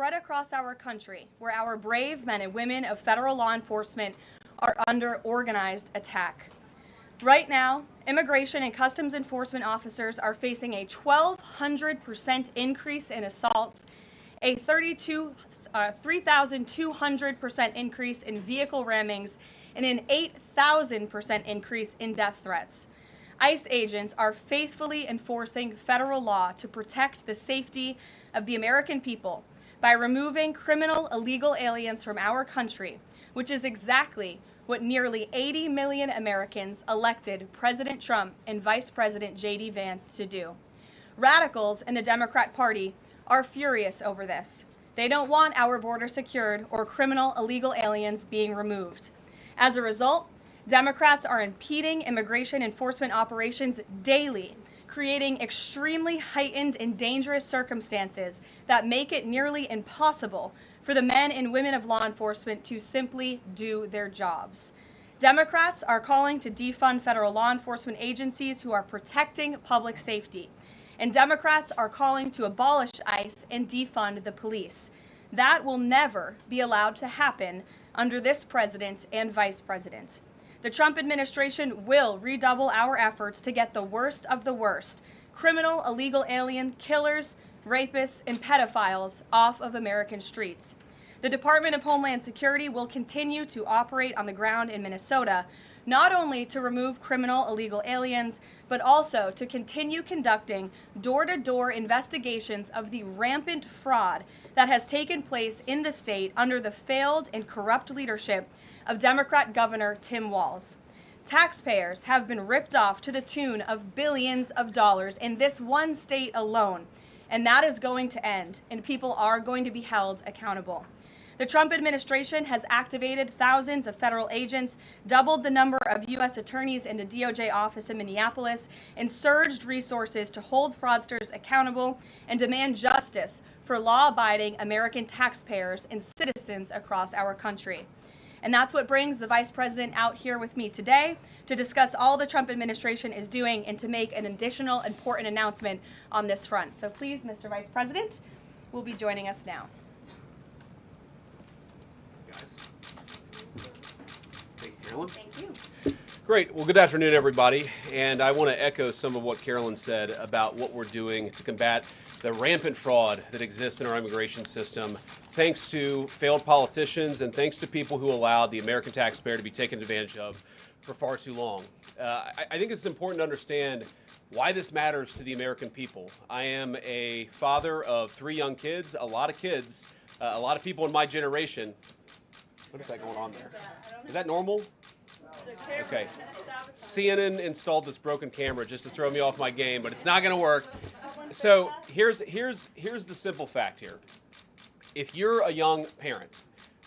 spread across our country where our brave men and women of federal law enforcement are under organized attack. Right now, immigration and customs enforcement officers are facing a 1,200% increase in assaults, a 3,200% increase in vehicle rammings, and an 8,000% increase in death threats. ICE agents are faithfully enforcing federal law to protect the safety of the American people by removing criminal illegal aliens from our country, which is exactly what nearly 80 million Americans elected President Trump and Vice President J.D. Vance to do. Radicals in the Democrat Party are furious over this. They don't want our border secured or criminal illegal aliens being removed. As a result, Democrats are impeding immigration enforcement operations daily, creating extremely heightened and dangerous circumstances that make it nearly impossible for the men and women of law enforcement to simply do their jobs. Democrats are calling to defund federal law enforcement agencies who are protecting public safety. And Democrats are calling to abolish ICE and defund the police. That will never be allowed to happen under this president and vice president. The Trump administration will redouble our efforts to get the worst of the worst, criminal illegal alien killers, rapists, and pedophiles off of American streets. The Department of Homeland Security will continue to operate on the ground in Minnesota, not only to remove criminal illegal aliens, but also to continue conducting door-to-door investigations of the rampant fraud that has taken place in the state under the failed and corrupt leadership of Democrat Governor Tim Walz. Taxpayers have been ripped off to the tune of billions of dollars in this one state alone, and that is going to end, and people are going to be held accountable. The Trump administration has activated thousands of federal agents, doubled the number of U.S. attorneys in the DOJ office in Minneapolis, and surged resources to hold fraudsters accountable and demand justice for law-abiding American taxpayers and citizens across our country. And that's what brings the Vice President out here with me today to discuss all the Trump administration is doing and to make an additional important announcement on this front. So please, Mr. Vice President, will be joining us now. Thank you, Carolyn. Thank you. Great. Well, good afternoon, everybody. And I want to echo some of what Carolyn said about what we're doing to combat the rampant fraud that exists in our immigration system, thanks to failed politicians and thanks to people who allowed the American taxpayer to be taken advantage of for far too long. I think it's important to understand why this matters to the American people. I am a father of 3 young kids, a lot of people in my generation. What is that going on there? Is that normal? Okay. CNN installed this broken camera just to throw me off my game, but it's not going to work. So here's the simple fact here. If you're a young parent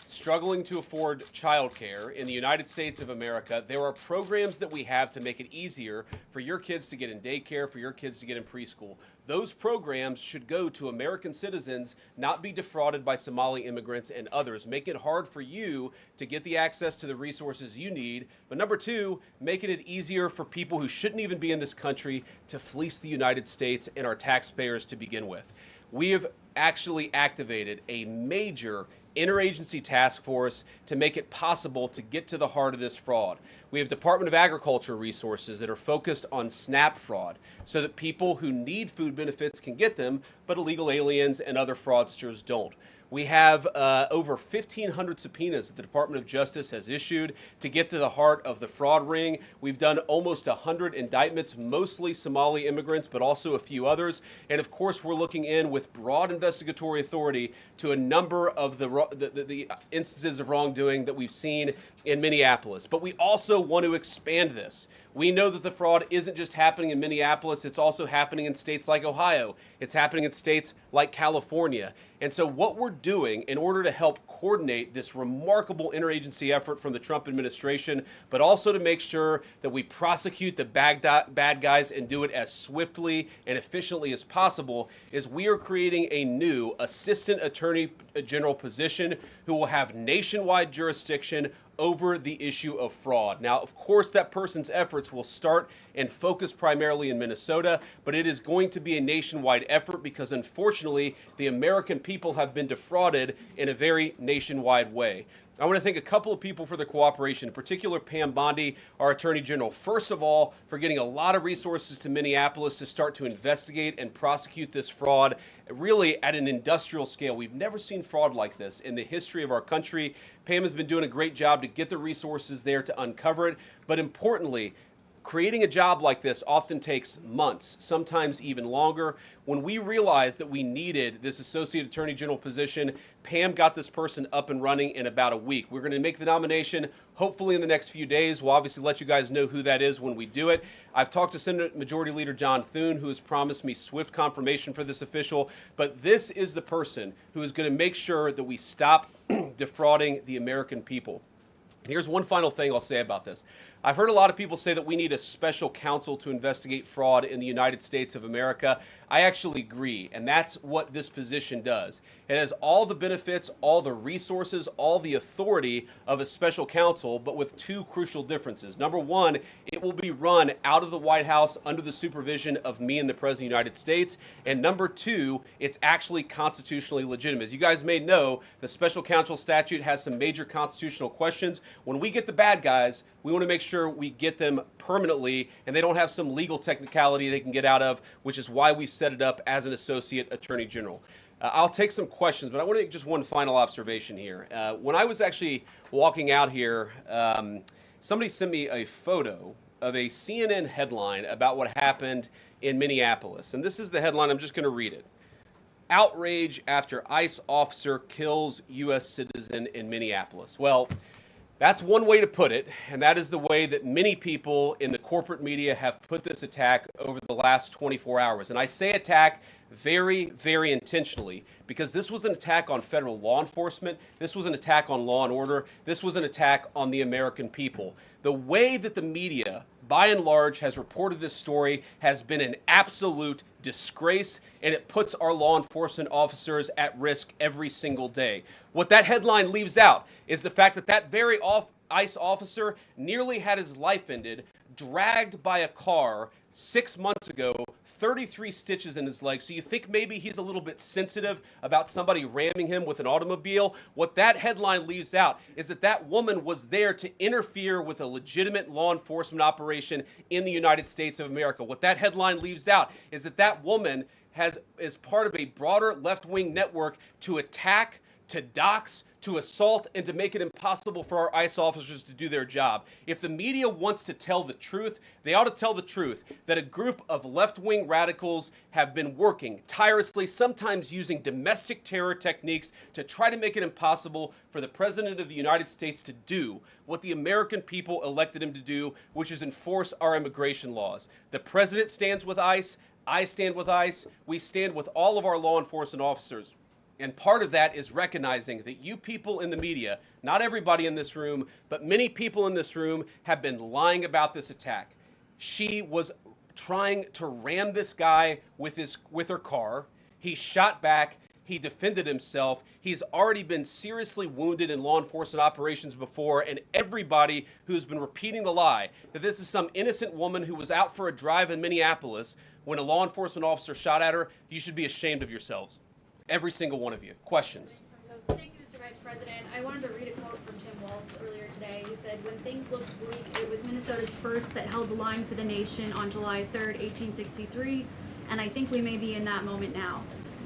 struggling to afford childcare in the United States of America, there are programs that we have to make it easier for your kids to get in daycare, for your kids to get in preschool. Those programs should go to American citizens, not be defrauded by Somali immigrants and others. Make it hard for you to get the access to the resources you need. But number 2, making it easier for people who shouldn't even be in this country to fleece the United States and our taxpayers to begin with. We have actually activated a major interagency task force to make it possible to get to the heart of this fraud. We have Department of Agriculture resources that are focused on SNAP fraud so that people who need food benefits can get them, but illegal aliens and other fraudsters don't. We have over 1,500 subpoenas that the Department of Justice has issued to get to the heart of the fraud ring. We've done almost 100 indictments, mostly Somali immigrants, but also a few others. And of course, we're looking in with broad investigatory authority to a number of the instances of wrongdoing that we've seen in Minneapolis. But we also want to expand this. We know that the fraud isn't just happening in Minneapolis, it's also happening in states like Ohio. It's happening in states like California. And so what we're doing in order to help coordinate this remarkable interagency effort from the Trump administration, but also to make sure that we prosecute the bad guys and do it as swiftly and efficiently as possible, is we are creating a new Assistant Attorney General position who will have nationwide jurisdiction over the issue of fraud. Now, of course, that person's efforts will start and focus primarily in Minnesota, but it is going to be a nationwide effort because, unfortunately, the American people have been defrauded in a very nationwide way. I want to thank a couple of people for their cooperation, in particular Pam Bondi, our Attorney General, first of all, for getting a lot of resources to Minneapolis to start to investigate and prosecute this fraud, really at an industrial scale. We've never seen fraud like this in the history of our country. Pam has been doing a great job to get the resources there to uncover it, but importantly, creating a job like this often takes months, sometimes even longer. When we realized that we needed this Associate Attorney General position, Pam got this person up and running in about a week. We're going to make the nomination hopefully in the next few days. We'll obviously let you guys know who that is when we do it. I've talked to Senate Majority Leader John Thune, who has promised me swift confirmation for this official, but this is the person who is going to make sure that we stop defrauding the American people. And here's one final thing I'll say about this. I've heard a lot of people say that we need a special counsel to investigate fraud in the United States of America. I actually agree, and that's what this position does. It has all the benefits, all the resources, all the authority of a special counsel, but with two crucial differences. Number one, it will be run out of the White House under the supervision of me and the President of the United States. And number two, it's actually constitutionally legitimate. As you guys may know, the special counsel statute has some major constitutional questions. When we get the bad guys, we want to make sure we get them permanently and they don't have some legal technicality they can get out of, which is why we set it up as an Associate Attorney General. I'll take some questions, but I want to make just one final observation here. When I was actually walking out here, somebody sent me a photo of a CNN headline about what happened in Minneapolis. And this is the headline. I'm just going to read it. Outrage after ICE officer kills U.S. citizen in Minneapolis. Well, that's one way to put it, and that is the way that many people in the corporate media have put this attack over the last 24 hours. And I say attack very, very intentionally because this was an attack on federal law enforcement. This was an attack on law and order. This was an attack on the American people. The way that the media, by and large, has reported this story has been an absolute disgrace, and it puts our law enforcement officers at risk every single day. What that headline leaves out is the fact that that very ICE officer nearly had his life ended, dragged by a car 6 months ago, 33 stitches in his leg. So you think maybe he's a little bit sensitive about somebody ramming him with an automobile. What that headline leaves out is that that woman was there to interfere with a legitimate law enforcement operation in the United States of America. What that headline leaves out is that that woman is part of a broader left-wing network to attack, to dox, to assault, and to make it impossible for our ICE officers to do their job. If the media wants to tell the truth, they ought to tell the truth that a group of left-wing radicals have been working tirelessly, sometimes using domestic terror techniques to try to make it impossible for the President of the United States to do what the American people elected him to do, which is enforce our immigration laws. The President stands with ICE, I stand with ICE, we stand with all of our law enforcement officers. And part of that is recognizing that you people in the media, not everybody in this room, but many people in this room have been lying about this attack. She was trying to ram this guy with her car. He shot back. He defended himself. He's already been seriously wounded in law enforcement operations before, and everybody who's been repeating the lie that this is some innocent woman who was out for a drive in Minneapolis when a law enforcement officer shot at her, you should be ashamed of yourselves. Every single one of you. Questions? Thank you, Mr. Vice President. I wanted to read a quote from Tim Walz earlier today. He said, when things looked bleak, it was Minnesota's first that held the line for the nation on July 3rd, 1863, and I think we may be in that moment now.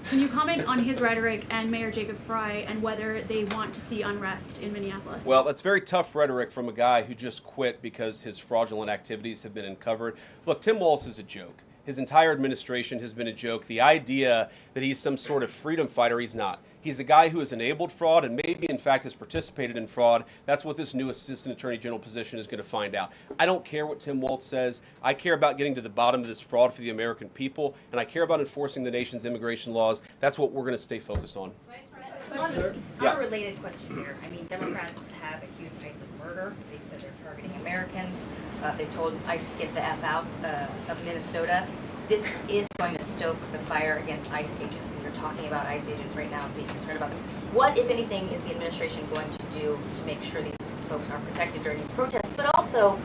Can you comment on his rhetoric and Mayor Jacob Frey and whether they want to see unrest in Minneapolis? Well, that's very tough rhetoric from a guy who just quit because his fraudulent activities have been uncovered. Look, Tim Walz is a joke. His entire administration has been a joke. The idea that he's some sort of freedom fighter, he's not. He's a guy who has enabled fraud and maybe, in fact, has participated in fraud. That's what this new Assistant Attorney General position is going to find out. I don't care what Tim Walz says. I care about getting to the bottom of this fraud for the American people, and I care about enforcing the nation's immigration laws. That's what we're going to stay focused on. Unrelated question here. I mean, Democrats have accused ICE of murder. They've said they're targeting Americans. They told ICE to get the F out of Minnesota. this is going to stoke the fire against ICE agents, and you're talking about ICE agents right now and being concerned about them. What, if anything, is the administration going to do to make sure these folks are protected during these protests? But also,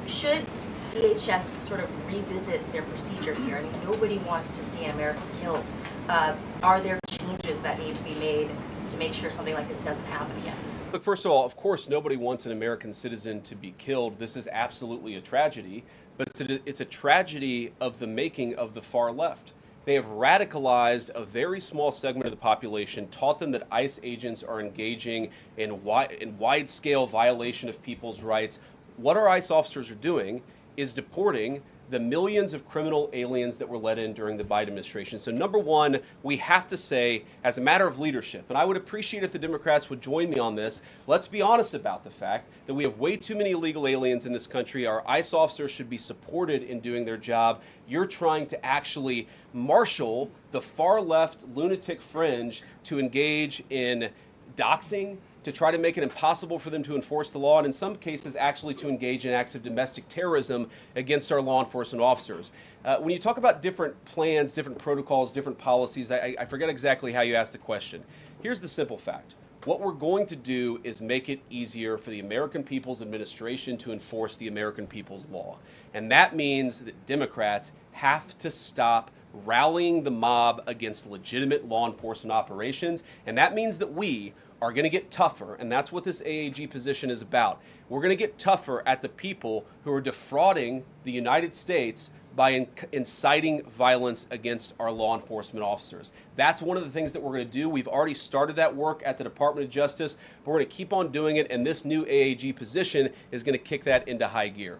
should DHS sort of revisit their procedures here? I mean, nobody wants to see an American killed. Are there changes that need to be made to make sure something like this doesn't happen again? Look, first of all, of course, nobody wants an American citizen to be killed. This is absolutely a tragedy, but it's a tragedy of the making of the far left. They have radicalized a very small segment of the population, taught them that ICE agents are engaging in wide-scale violation of people's rights. What our ICE officers are doing is deporting the millions of criminal aliens that were let in during the Biden administration. So number one, we have to say, as a matter of leadership, and I would appreciate if the Democrats would join me on this, let's be honest about the fact that we have way too many illegal aliens in this country. Our ICE officers should be supported in doing their job. You're trying to actually marshal the far left lunatic fringe to engage in doxing, to try to make it impossible for them to enforce the law, and in some cases actually to engage in acts of domestic terrorism against our law enforcement officers. When you talk about different plans, different protocols, different policies, I forget exactly how you asked the question. Here's the simple fact. What we're going to do is make it easier for the American People's Administration to enforce the American people's law. And that means that Democrats have to stop rallying the mob against legitimate law enforcement operations, and that means that we are going to get tougher, and that's what this AAG position is about. We're going to get tougher at the people who are defrauding the United States by inciting violence against our law enforcement officers. That's one of the things that we're going to do. We've already started that work at the Department of Justice, but we're going to keep on doing it, and this new AAG position is going to kick that into high gear.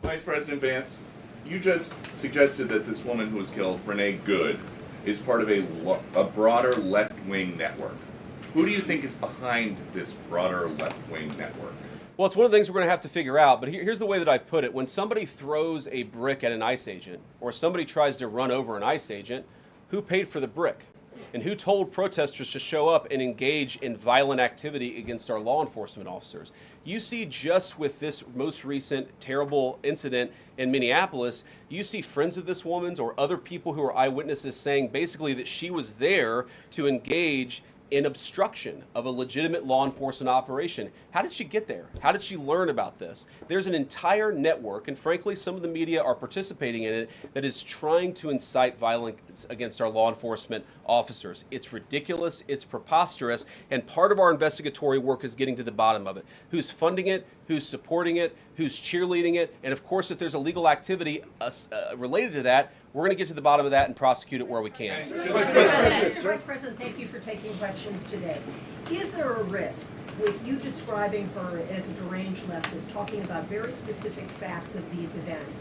Vice President Vance, you just suggested that this woman who was killed, Renee Good, is part of a broader left-wing network. Who do you think is behind this broader left-wing network? Well, it's one of the things we're going to have to figure out, but here's the way that I put it. When somebody throws a brick at an ICE agent, or somebody tries to run over an ICE agent, who paid for the brick? And who told protesters to show up and engage in violent activity against our law enforcement officers? You see, just with this most recent terrible incident in Minneapolis, you see friends of this woman's or other people who are eyewitnesses saying basically that she was there to engage in obstruction of a legitimate law enforcement operation. How did she get there? How did she learn about this? There's an entire network, and frankly, some of the media are participating in it, that is trying to incite violence against our law enforcement officers. It's ridiculous, it's preposterous, and part of our investigatory work is getting to the bottom of it. Who's funding it? Who's supporting it? Who's cheerleading it? And of course, if there's illegal activity related to that, we're going to get to the bottom of that and prosecute it where we can. Vice President, thank you for taking questions today. Is there a risk with you describing her as a deranged leftist, talking about very specific facts of these events,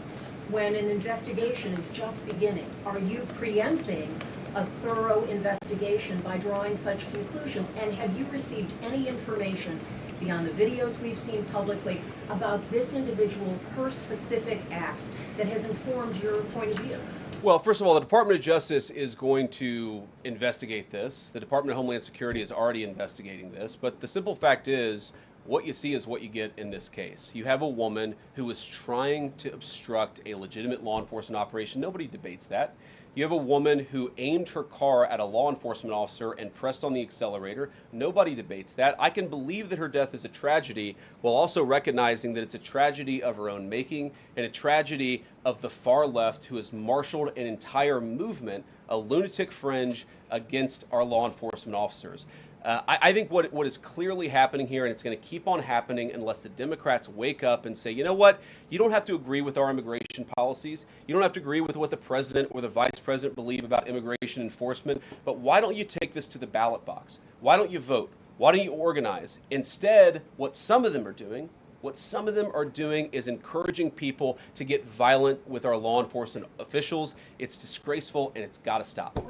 when an investigation is just beginning? Are you preempting a thorough investigation by drawing such conclusions? And have you received any information beyond the videos we've seen publicly about this individual, her specific acts, that has informed your point of view? Well, first of all, the Department of Justice is going to investigate this. The Department of Homeland Security is already investigating this. But the simple fact is, what you see is what you get in this case. You have a woman who is trying to obstruct a legitimate law enforcement operation. Nobody debates that. You have a woman who aimed her car at a law enforcement officer and pressed on the accelerator. Nobody debates that. I can believe that her death is a tragedy, while also recognizing that it's a tragedy of her own making and a tragedy of the far left, who has marshaled an entire movement, a lunatic fringe, against our law enforcement officers. I think what is clearly happening here, and it's going to keep on happening unless the Democrats wake up and say, you know what, you don't have to agree with our immigration policies. You don't have to agree with what the president or the vice president believe about immigration enforcement, but why don't you take this to the ballot box? Why don't you vote? Why don't you organize? Instead, what some of them are doing is encouraging people to get violent with our law enforcement officials. It's disgraceful, and it's got to stop.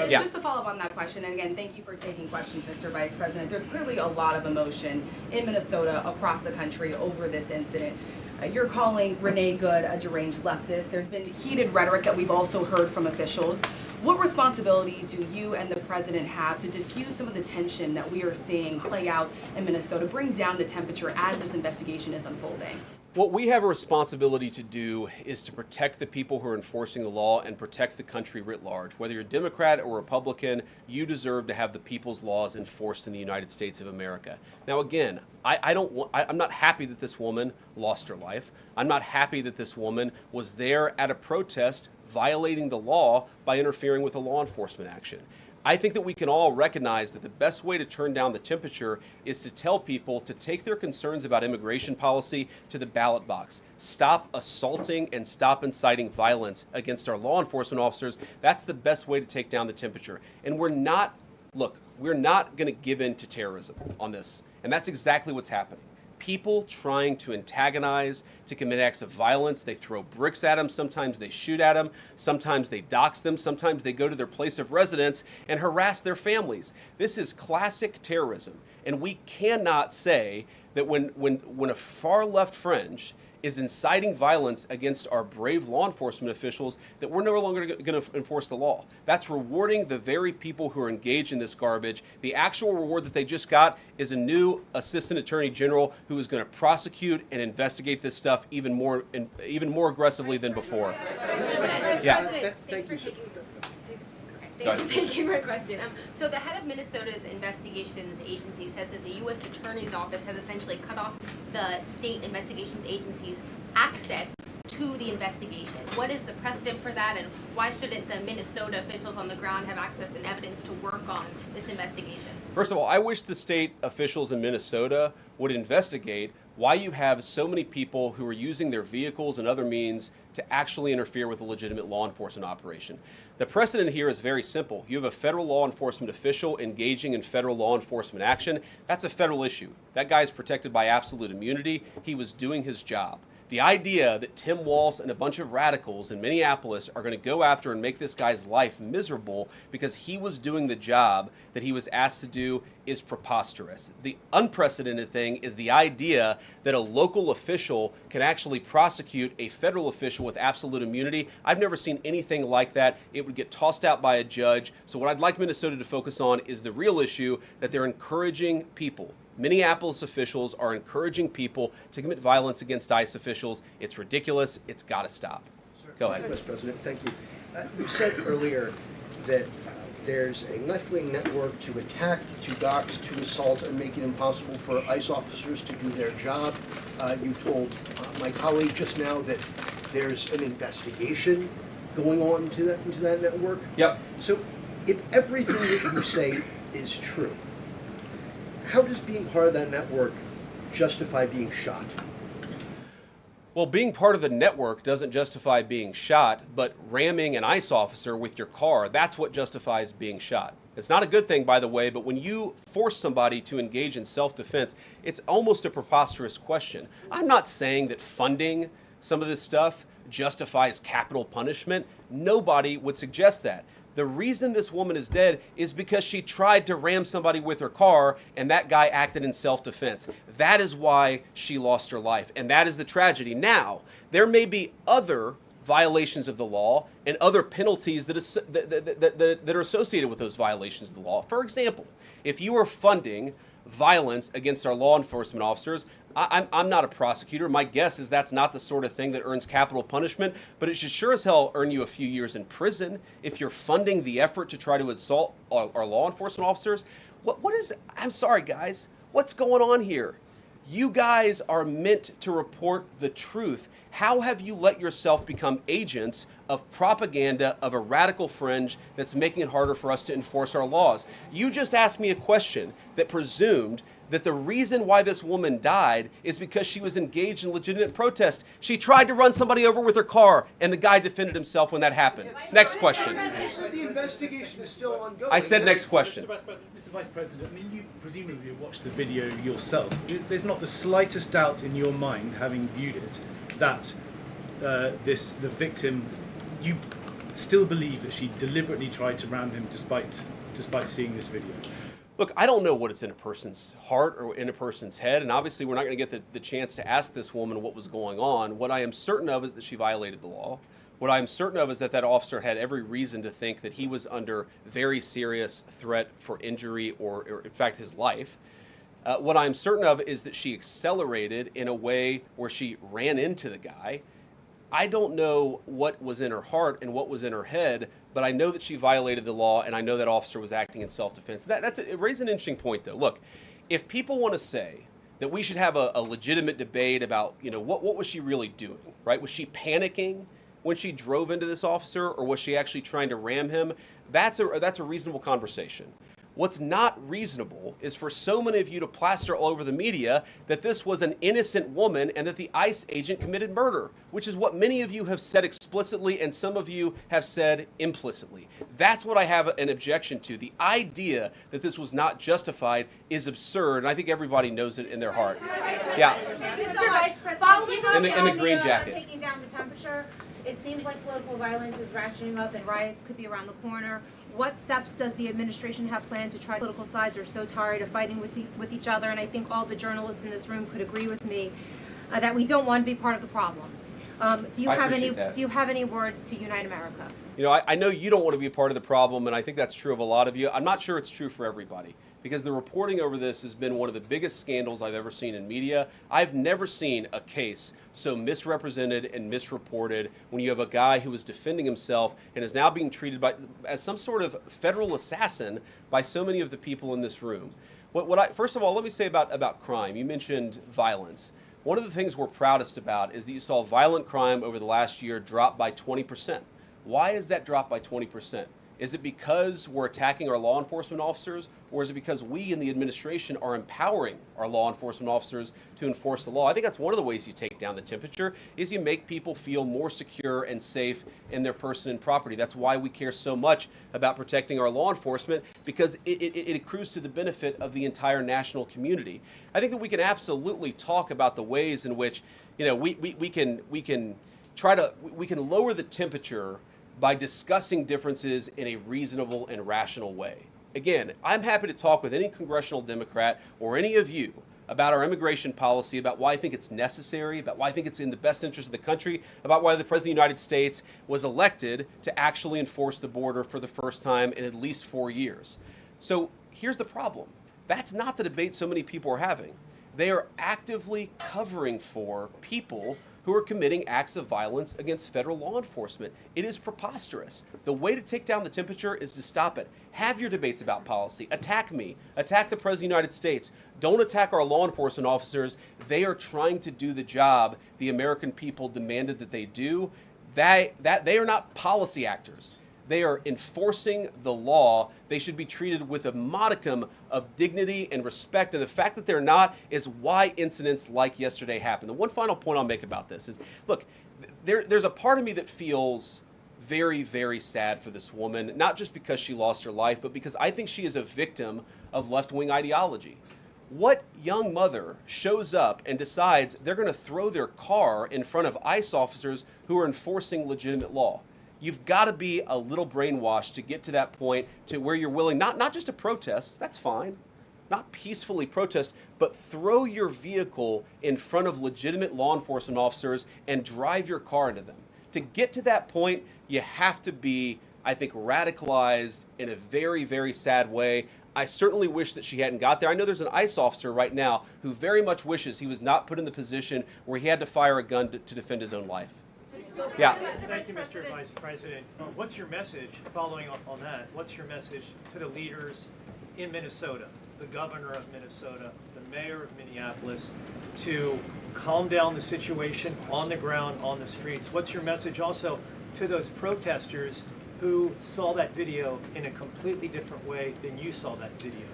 Just to follow up on that question, and again, thank you for taking questions, Mr. Vice President. There's clearly a lot of emotion in Minnesota, across the country, over this incident. You're calling Renee Good a deranged leftist. There's been heated rhetoric that we've also heard from officials. What responsibility do you and the president have to diffuse some of the tension that we are seeing play out in Minnesota, bring down the temperature as this investigation is unfolding? What we have a responsibility to do is to protect the people who are enforcing the law and protect the country writ large. Whether you're Democrat or Republican, you deserve to have the people's laws enforced in the United States of America. Now again, I'm not happy that this woman lost her life. I'm not happy that this woman was there at a protest violating the law by interfering with a law enforcement action. I think that we can all recognize that the best way to turn down the temperature is to tell people to take their concerns about immigration policy to the ballot box. Stop assaulting and stop inciting violence against our law enforcement officers. That's the best way to take down the temperature. And we're not going to give in to terrorism on this. And that's exactly what's happening. People trying to antagonize, to commit acts of violence. They throw bricks at them. Sometimes they shoot at them. Sometimes they dox them. Sometimes they go to their place of residence and harass their families. This is classic terrorism. And we cannot say that when a far left fringe is inciting violence against our brave law enforcement officials, that we're no longer going to enforce the law. That's rewarding the very people who are engaged in this garbage. The actual reward that they just got is a new assistant attorney general who is going to prosecute and investigate this stuff even more aggressively than before. Yeah. Thanks for taking my question. So the head of Minnesota's investigations agency says that the U.S. Attorney's Office has essentially cut off the state investigations agency's access to the investigation. What is the precedent for that, and why shouldn't the Minnesota officials on the ground have access and evidence to work on this investigation? First of all, I wish the state officials in Minnesota would investigate why you have so many people who are using their vehicles and other means to actually interfere with a legitimate law enforcement operation. The precedent here is very simple. You have a federal law enforcement official engaging in federal law enforcement action. That's a federal issue. That guy is protected by absolute immunity. He was doing his job. The idea that Tim Walz and a bunch of radicals in Minneapolis are going to go after and make this guy's life miserable because he was doing the job that he was asked to do is preposterous. The unprecedented thing is the idea that a local official can actually prosecute a federal official with absolute immunity. I've never seen anything like that. It would get tossed out by a judge. So what I'd like Minnesota to focus on is the real issue, that they're encouraging people. Minneapolis officials are encouraging people to commit violence against ICE officials. It's ridiculous. It's got to stop. Go ahead. Mr. President, thank you. You said earlier that there's a left-wing network to attack, to dox, to assault, and make it impossible for ICE officers to do their job. You told my colleague just now that there's an investigation going on into that network. Yep. So if everything that you say is true, how does being part of that network justify being shot? Well, being part of the network doesn't justify being shot, but ramming an ICE officer with your car, that's what justifies being shot. It's not a good thing, by the way, but when you force somebody to engage in self-defense, it's almost a preposterous question. I'm not saying that funding some of this stuff justifies capital punishment. Nobody would suggest that. The reason this woman is dead is because she tried to ram somebody with her car and that guy acted in self-defense. That is why she lost her life, and that is the tragedy. Now, there may be other violations of the law and other penalties that are associated with those violations of the law. For example, if you are funding violence against our law enforcement officers, I'm not a prosecutor. My guess is that's not the sort of thing that earns capital punishment, but it should sure as hell earn you a few years in prison if you're funding the effort to try to assault our law enforcement officers. I'm sorry, guys. What's going on here? You guys are meant to report the truth. How have you let yourself become agents of propaganda of a radical fringe that's making it harder for us to enforce our laws? You just asked me a question that presumed that the reason why this woman died is because she was engaged in legitimate protest. She tried to run somebody over with her car, and the guy defended himself when that happened. Next question. The investigation is still ongoing. I said next question. Mr. Vice President, I mean, you presumably watched the video yourself. There's not the slightest doubt in your mind, having viewed it, that the victim, you still believe that she deliberately tried to ram him despite seeing this video? Look, I don't know what is in a person's heart or in a person's head, and obviously we're not going to get the chance to ask this woman what was going on. What I am certain of is that she violated the law. What I am certain of is that that officer had every reason to think that he was under very serious threat for injury or in fact, his life. What I'm certain of is that she accelerated in a way where she ran into the guy. I don't know what was in her heart and what was in her head, but I know that she violated the law, and I know that officer was acting in self-defense. It raises an interesting point, though. Look, if people want to say that we should have a legitimate debate about, what was she really doing, right? Was she panicking when she drove into this officer, or was she actually trying to ram him? That's a reasonable conversation. What's not reasonable is for so many of you to plaster all over the media that this was an innocent woman and that the ICE agent committed murder, which is what many of you have said explicitly and some of you have said implicitly. That's what I have an objection to. The idea that this was not justified is absurd, and I think everybody knows it in their heart. Yeah. Mr. Vice President, in the green jacket. Taking down the temperature, it seems like political violence is ratcheting up and riots could be around the corner. What steps does the administration have planned to try? Political sides are so tired of fighting with each other, and I think all the journalists in this room could agree with me that we don't want to be part of the problem. Do you have any words to unite America? I know you don't want to be a part of the problem, and I think that's true of a lot of you. I'm not sure it's true for everybody, because the reporting over this has been one of the biggest scandals I've ever seen in media. I've never seen a case so misrepresented and misreported when you have a guy who was defending himself and is now being treated as some sort of federal assassin by so many of the people in this room. First of all, let me say about crime. You mentioned violence. One of the things we're proudest about is that you saw violent crime over the last year drop by 20%. Why is that drop by 20%? Is it because we're attacking our law enforcement officers, or is it because we in the administration are empowering our law enforcement officers to enforce the law? I think that's one of the ways you take down the temperature, is you make people feel more secure and safe in their person and property. That's why we care so much about protecting our law enforcement, because it accrues to the benefit of the entire national community. I think that we can absolutely talk about the ways in which we can lower the temperature by discussing differences in a reasonable and rational way. Again, I'm happy to talk with any congressional Democrat or any of you about our immigration policy, about why I think it's necessary, about why I think it's in the best interest of the country, about why the President of the United States was elected to actually enforce the border for the first time in at least 4 years. So here's the problem. That's not the debate so many people are having. They are actively covering for people who are committing acts of violence against federal law enforcement. It is preposterous. The way to take down the temperature is to stop it. Have your debates about policy. Attack me. Attack the President of the United States. Don't attack our law enforcement officers. They are trying to do the job the American people demanded that they do. They are not policy actors. They are enforcing the law. They should be treated with a modicum of dignity and respect. And the fact that they're not is why incidents like yesterday happened. The one final point I'll make about this is, look, there's a part of me that feels very, very sad for this woman, not just because she lost her life, but because I think she is a victim of left-wing ideology. What young mother shows up and decides they're going to throw their car in front of ICE officers who are enforcing legitimate law? You've got to be a little brainwashed to get to that point to where you're willing, not just to protest, that's fine, not peacefully protest, but throw your vehicle in front of legitimate law enforcement officers and drive your car into them. To get to that point, you have to be, I think, radicalized in a very, very sad way. I certainly wish that she hadn't got there. I know there's an ICE officer right now who very much wishes he was not put in the position where he had to fire a gun to defend his own life. Yeah. Thank you, Mr. Vice President. What's your message, following up on that, what's your message to the leaders in Minnesota, the governor of Minnesota, the mayor of Minneapolis, to calm down the situation on the ground, on the streets? What's your message also to those protesters who saw that video in a completely different way than you saw that video?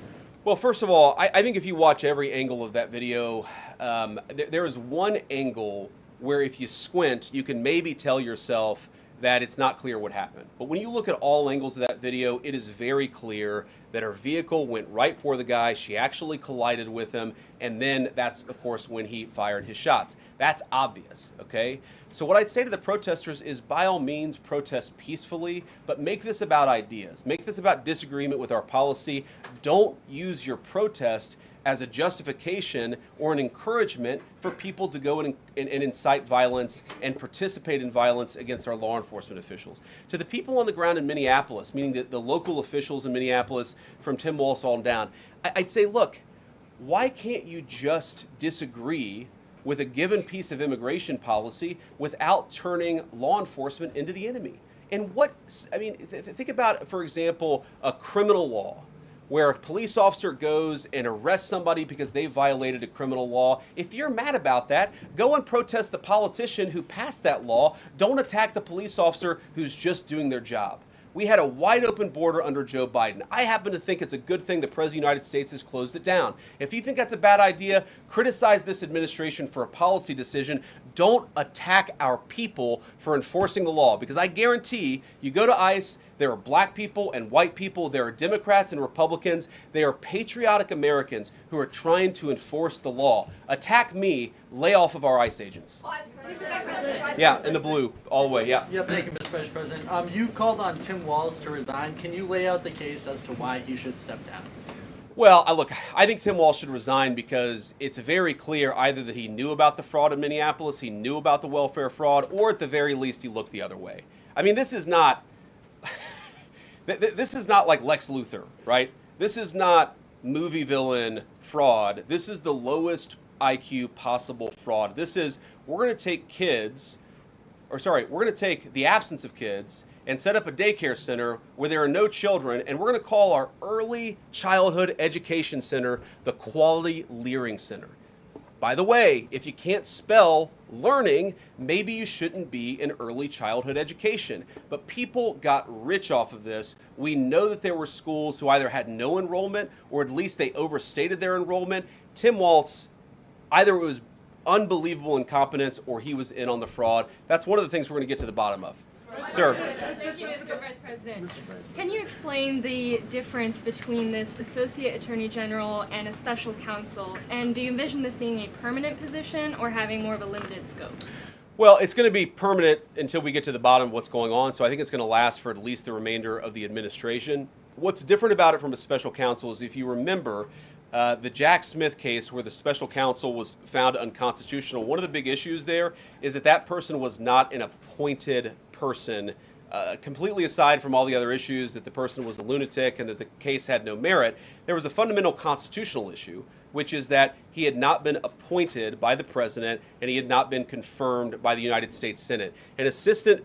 Well, first of all, I think if you watch every angle of that video, there is one angle where if you squint, you can maybe tell yourself that it's not clear what happened. But when you look at all angles of that video, it is very clear that her vehicle went right for the guy. She actually collided with him. And then that's, of course, when he fired his shots. That's obvious, okay? So what I'd say to the protesters is, by all means, protest peacefully, but make this about ideas. Make this about disagreement with our policy. Don't use your protest as a justification or an encouragement for people to go and incite violence and participate in violence against our law enforcement officials. To the people on the ground in Minneapolis, meaning the local officials in Minneapolis from Tim Walz on down, I'd say, look, why can't you just disagree with a given piece of immigration policy without turning law enforcement into the enemy? And think about, for example, a criminal law where a police officer goes and arrests somebody because they violated a criminal law. If you're mad about that, go and protest the politician who passed that law. Don't attack the police officer who's just doing their job. We had a wide open border under Joe Biden. I happen to think it's a good thing the President of the United States has closed it down. If you think that's a bad idea, criticize this administration for a policy decision. Don't attack our people for enforcing the law, because I guarantee you go to ICE, there are black people and white people, there are Democrats and Republicans, they are patriotic Americans who are trying to enforce the law. Attack me, lay off of our ICE agents. Yeah, in the blue, all the way, yeah. Yeah, thank you, Mr. Vice President. You've called on Tim Walz to resign. Can you lay out the case as to why he should step down? Well, look, I think Tim Walz should resign because it's very clear either that he knew about the fraud in Minneapolis, he knew about the welfare fraud, or at the very least he looked the other way. I mean, this is not this is not like Lex Luthor, right? This is not movie villain fraud. This is the lowest IQ possible fraud. This is, we're going to take we're going to take the absence of kids and set up a daycare center where there are no children, and we're going to call our early childhood education center the Quality Learning Center. By the way, if you can't spell learning, maybe you shouldn't be in early childhood education. But people got rich off of this. We know that there were schools who either had no enrollment or at least they overstated their enrollment. Tim Walz, either it was unbelievable incompetence or he was in on the fraud. That's one of the things we're going to get to the bottom of. Sir. Thank you, Mr. Vice President. Can you explain the difference between this Associate Attorney General and a special counsel? And do you envision this being a permanent position or having more of a limited scope? Well, it's going to be permanent until we get to the bottom of what's going on, so I think it's going to last for at least the remainder of the administration. What's different about it from a special counsel is, if you remember, the Jack Smith case where the special counsel was found unconstitutional, one of the big issues there is that that person was not an appointed person, completely aside from all the other issues that the person was a lunatic and that the case had no merit. There was a fundamental constitutional issue, which is that he had not been appointed by the president and he had not been confirmed by the United States Senate. An assistant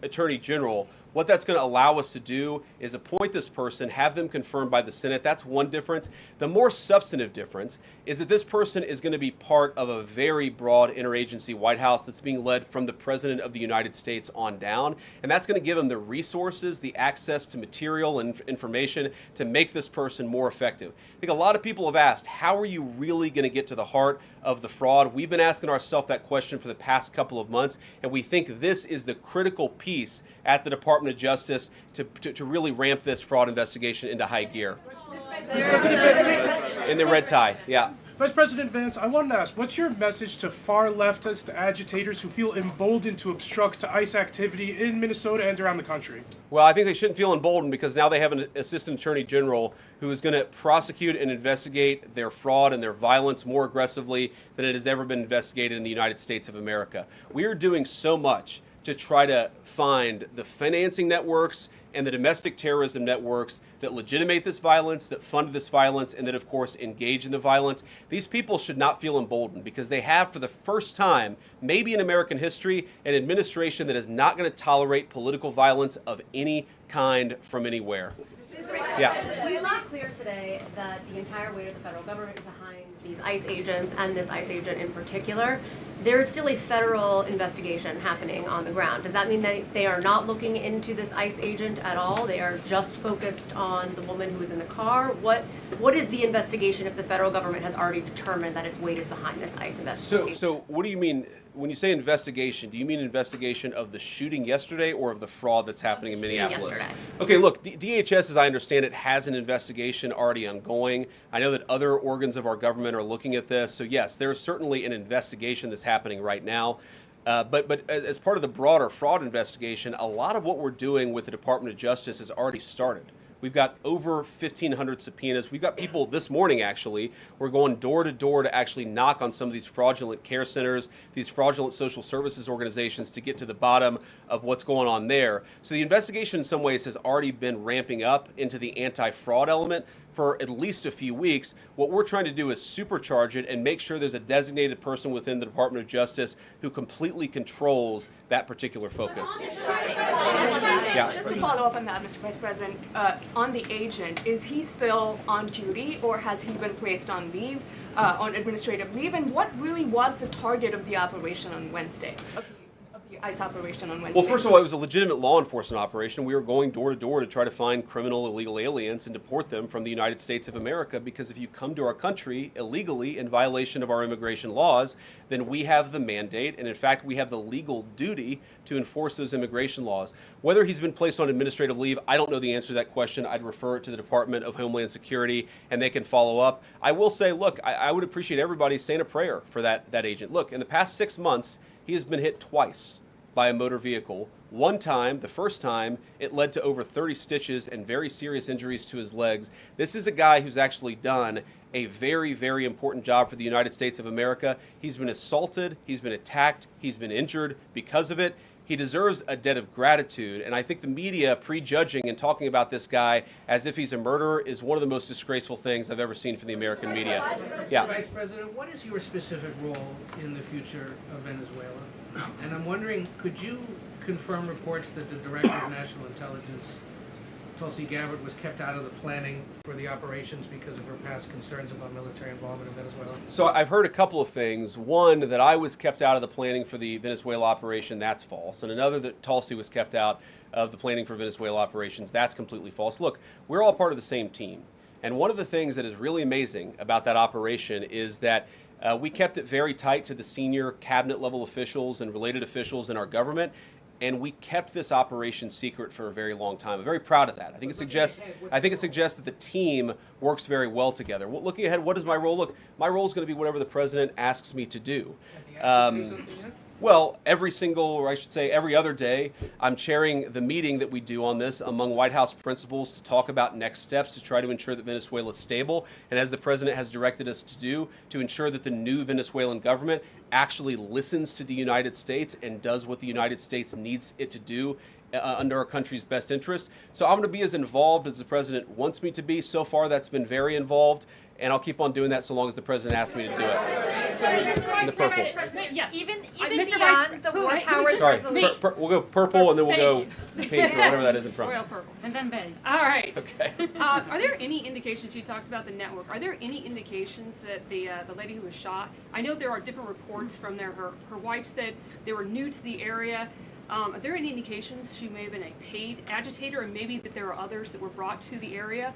attorney general, what that's going to allow us to do is appoint this person, have them confirmed by the Senate. That's one difference. The more substantive difference is that this person is going to be part of a very broad interagency White House that's being led from the President of the United States on down. And that's going to give him the resources, the access to material and information to make this person more effective. I think a lot of people have asked, how are you really going to get to the heart of the fraud? We've been asking ourselves that question for the past couple of months, and we think this is the critical piece at the Department of Justice to really ramp this fraud investigation into high gear. In the red tie, yeah. Vice President Vance, I wanted to ask, what's your message to far leftist agitators who feel emboldened to obstruct ICE activity in Minnesota and around the country? Well, I think they shouldn't feel emboldened because now they have an assistant attorney general who is going to prosecute and investigate their fraud and their violence more aggressively than it has ever been investigated in the United States of America. We are doing so much to try to find the financing networks and the domestic terrorism networks that legitimate this violence, that fund this violence, and that, of course, engage in the violence. These people should not feel emboldened because they have, for the first time, maybe in American history, an administration that is not going to tolerate political violence of any kind from anywhere. Yeah. It's not clear today that the entire weight of the federal government is behind these ICE agents and this ICE agent in particular. There is still a federal investigation happening on the ground. Does that mean that they are not looking into this ICE agent at all? They are just focused on the woman who was in the car? What is the investigation if the federal government has already determined that its weight is behind this ICE investigation? So what do you mean? When you say investigation, do you mean investigation of the shooting yesterday or of the fraud that's happening in Minneapolis? Yesterday. Okay, look, DHS, as I understand it, has an investigation already ongoing. I know that other organs of our government are looking at this. So yes, there's certainly an investigation that's happening right now. But as part of the broader fraud investigation, a lot of what we're doing with the Department of Justice has already started. We've got over 1,500 subpoenas. We've got people this morning, actually, we're going door to door to actually knock on some of these fraudulent care centers, these fraudulent social services organizations to get to the bottom of what's going on there. So the investigation in some ways has already been ramping up into the anti-fraud element. for at least a few weeks. What we're trying to do is supercharge it and make sure there's a designated person within the Department of Justice who completely controls that particular focus. Yeah. Just to follow up on that, Mr. Vice President, on the agent, is he still on duty or has he been placed on leave, on administrative leave? And what really was the target of the operation on Wednesday? Of the ICE operation on Wednesday? Well, first of all, it was a legitimate law enforcement operation. We were going door to door to try to find criminal illegal aliens and deport them from the United States of America, because if you come to our country illegally in violation of our immigration laws, then we have the mandate, and in fact we have the legal duty to enforce those immigration laws. Whether he's been placed on administrative leave, I don't know the answer to that question. I'd refer it to the Department of Homeland Security and they can follow up. I will say, look, I would appreciate everybody saying a prayer for that agent. Look, in the past 6 months, he has been hit twice by a motor vehicle. One time, the first time, it led to over 30 stitches and very serious injuries to his legs. This is a guy who's actually done a very, very important job for the United States of America. He's been assaulted, he's been attacked, he's been injured because of it. He deserves a debt of gratitude, and I think the media prejudging and talking about this guy as if he's a murderer is one of the most disgraceful things I've ever seen from the American media. Yeah. Vice President, what is your specific role in the future of Venezuela? And I'm wondering, could you confirm reports that the Director of National Intelligence, Tulsi Gabbard, was kept out of the planning for the operations because of her past concerns about military involvement in Venezuela? So I've heard a couple of things. One, that I was kept out of the planning for the Venezuela operation, that's false. And another, that Tulsi was kept out of the planning for Venezuela operations, that's completely false. Look, we're all part of the same team. And one of the things that is really amazing about that operation is that we kept it very tight to the senior cabinet level officials and related officials in our government, and we kept this operation secret for a very long time. I'm very proud of that. I think it suggests that the team works very well together. Well, looking ahead, what is my role? Look, my role is going to be whatever the president asks me to do. Has he asked you to do something yet? Well, every single, or I should say every other day, I'm chairing the meeting that we do on this among White House principals to talk about next steps to try to ensure that Venezuela is stable, and as the president has directed us to do, to ensure that the new Venezuelan government actually listens to the United States and does what the United States needs it to do under our country's best interest. So I'm going to be as involved as the president wants me to be. So far, that's been very involved, and I'll keep on doing that so long as the president asks me to do it. In the purple. Yes. Even Mr. beyond the war powers Sorry, resolution. we'll go purple and then we'll go pink or whatever that is in front. Royal purple. And then beige. All right. Okay. Are there any indications, you talked about the network, are there any indications that the lady who was shot, I know there are different reports from there, her wife said they were new to the area. Are there any indications she may have been a paid agitator, and maybe that there are others that were brought to the area,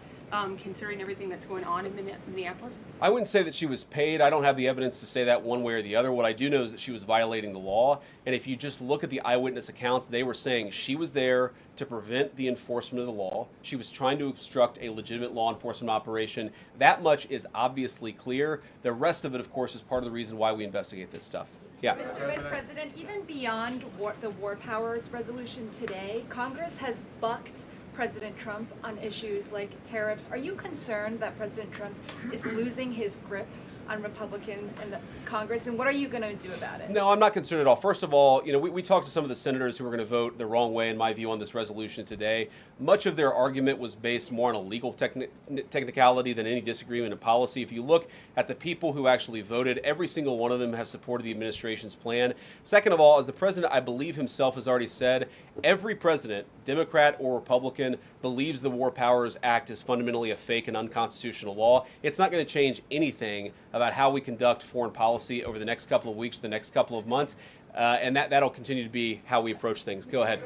considering everything that's going on in Minneapolis? I wouldn't say that she was paid. I don't have the evidence to say that one way or the other. What I do know is that she was violating the law. And if you just look at the eyewitness accounts, they were saying she was there to prevent the enforcement of the law. She was trying to obstruct a legitimate law enforcement operation. That much is obviously clear. The rest of it, of course, is part of the reason why we investigate this stuff. Yeah. Mr. Vice President, even beyond the war powers resolution today, Congress has bucked President Trump on issues like tariffs. Are you concerned that President Trump is losing his grip on Republicans in the Congress, and what are you going to do about it? No, I'm not concerned at all. First of all, we talked to some of the senators who were going to vote the wrong way, in my view, on this resolution today. Much of their argument was based more on a legal technicality than any disagreement in policy. If you look at the people who actually voted, every single one of them have supported the administration's plan. Second of all, as the president, I believe himself, has already said, every president, Democrat or Republican, believes the War Powers Act is fundamentally a fake and unconstitutional law. It's not going to change anything about how we conduct foreign policy over the next couple of weeks, the next couple of months, and that'll continue to be how we approach things. Go ahead.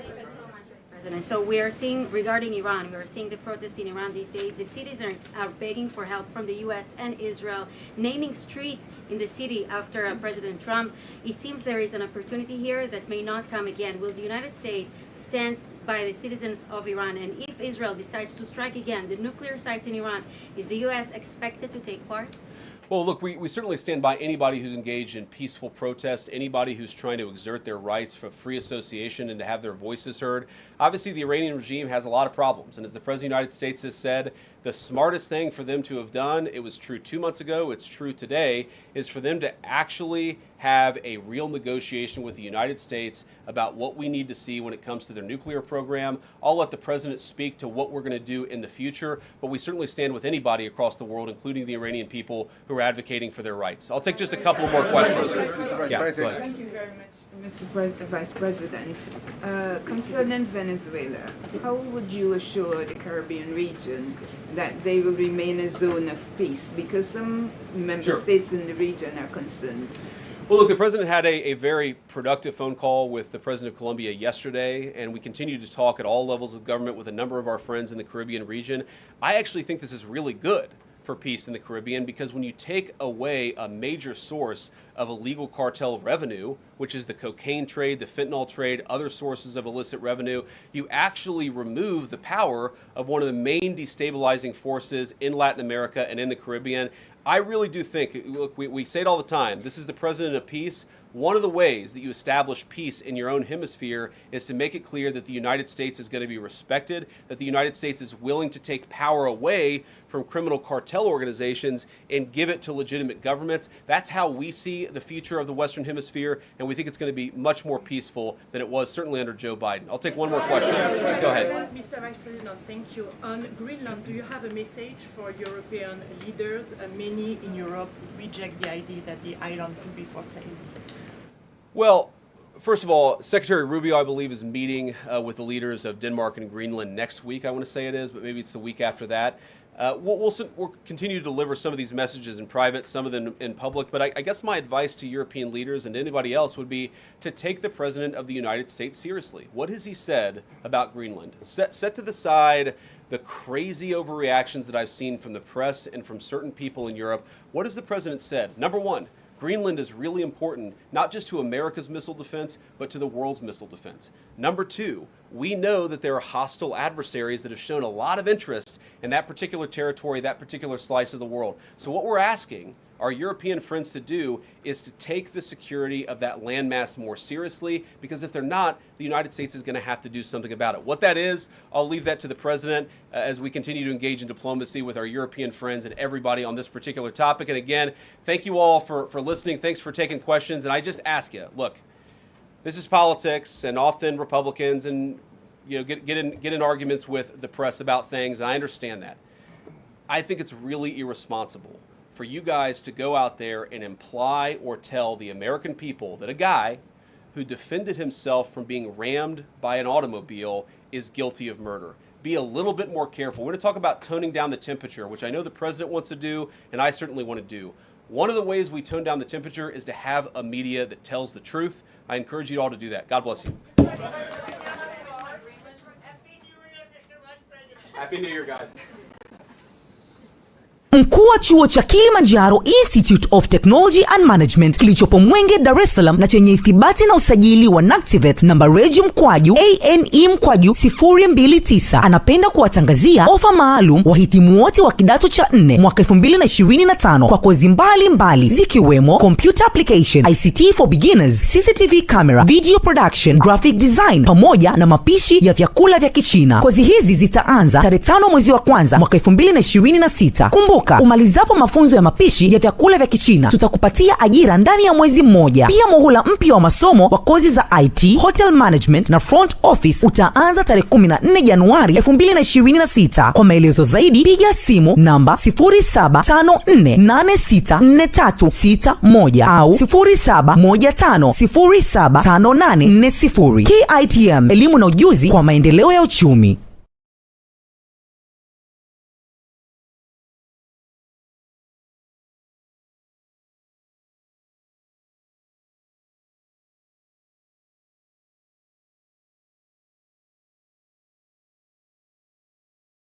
President. So we are seeing, regarding Iran, we are seeing the protests in Iran these days. The cities are begging for help from the U.S. and Israel, naming streets in the city after President Trump. It seems there is an opportunity here that may not come again. Will the United States stand by the citizens of Iran? And if Israel decides to strike again the nuclear sites in Iran, is the U.S. expected to take part? Well, look, we certainly stand by anybody who's engaged in peaceful protest, anybody who's trying to exert their rights for free association and to have their voices heard. Obviously, the Iranian regime has a lot of problems, and as the President of the United States has said, The smartest thing for them to have done, it was true 2 months ago, it's true today, is for them to actually have a real negotiation with the United States about what we need to see when it comes to their nuclear program. I'll let the president speak to what we're going to do in the future, but we certainly stand with anybody across the world, including the Iranian people who are advocating for their rights. I'll take just a couple more questions. Yeah, go ahead. Thank you very much, Mr. Vice President. Concerning Venezuela, how would you assure the Caribbean region that they will remain a zone of peace? Because some member states in the region are concerned. Well, look, the president had a very productive phone call with the president of Colombia yesterday, and we continue to talk at all levels of government with a number of our friends in the Caribbean region. I actually think this is really good for peace in the Caribbean, because when you take away a major source of illegal cartel revenue, which is the cocaine trade, the fentanyl trade, other sources of illicit revenue, you actually remove the power of one of the main destabilizing forces in Latin America and in the Caribbean. I really do think, look, we say it all the time, this is the president of peace. One of the ways that you establish peace in your own hemisphere is to make it clear that the United States is going to be respected, that the United States is willing to take power away from criminal cartel organizations and give it to legitimate governments. That's how we see the future of the Western Hemisphere, and we think it's going to be much more peaceful than it was certainly under Joe Biden. I'll take one more question. Go ahead. Mr. Vice President, thank you. On Greenland, do you have a message for European leaders? Many in Europe reject the idea that the island could be for sale. Well, first of all, Secretary Rubio, I believe, is meeting with the leaders of Denmark and Greenland next week, I want to say it is, but maybe it's the week after that. We'll continue to deliver some of these messages in private, some of them in public, but I guess my advice to European leaders and anybody else would be to take the President of the United States seriously. What has he said about Greenland? Set to the side the crazy overreactions that I've seen from the press and from certain people in Europe. What has the President said? Number one, Greenland is really important, not just to America's missile defense, but to the world's missile defense. Number two, we know that there are hostile adversaries that have shown a lot of interest in that particular territory, that particular slice of the world. So what we're asking our European friends to do is to take the security of that landmass more seriously, because if they're not, the United States is going to have to do something about it. What that is, I'll leave that to the President as we continue to engage in diplomacy with our European friends and everybody on this particular topic. And again, thank you all for listening. Thanks for taking questions. And I just ask you, look, this is politics, and often Republicans and get in arguments with the press about things, and I understand that. I think it's really irresponsible for you guys to go out there and imply or tell the American people that a guy who defended himself from being rammed by an automobile is guilty of murder. Be a little bit more careful. We're going to talk about toning down the temperature, which I know the President wants to do, and I certainly want to do. One of the ways we tone down the temperature is to have a media that tells the truth. I encourage you all to do that. God bless you. Happy New Year, guys. Mkuu wa chuo cha Kilimanjaro Institute of Technology and Management kilichopo Mwenge, Dar es Salaam na chenye ithibati na usajili wa NACTIVATE namba regi mkwaju ANE mkwaju 029 anapenda kuwatangazia ofa maalum wahitimu wote wa kidato cha 4 mwaka 2025 kwa kozi mbalimbali zikiwemo Computer Application, ICT for Beginners, CCTV Camera, Video Production, Graphic Design pamoja na mapishi ya vyakula vya Kichina. Kozi hizi zitaanza tarehe 5 mwezi wa kwanza mwaka 2026. Kumbuka, umalizapo mafunzo ya mapishi ya vyakula vya Kichina, tutakupatia ajira ndani ya mwezi mmoja. Pia muhula mpya wa masomo wa kozi za IT, Hotel Management na Front Office utaanza tarehe 14 Januari 2026. Kwa maelezo zaidi, piga simu namba 0754864361 au 0715075840. KITM, elimu na ujuzi kwa maendeleo ya uchumi.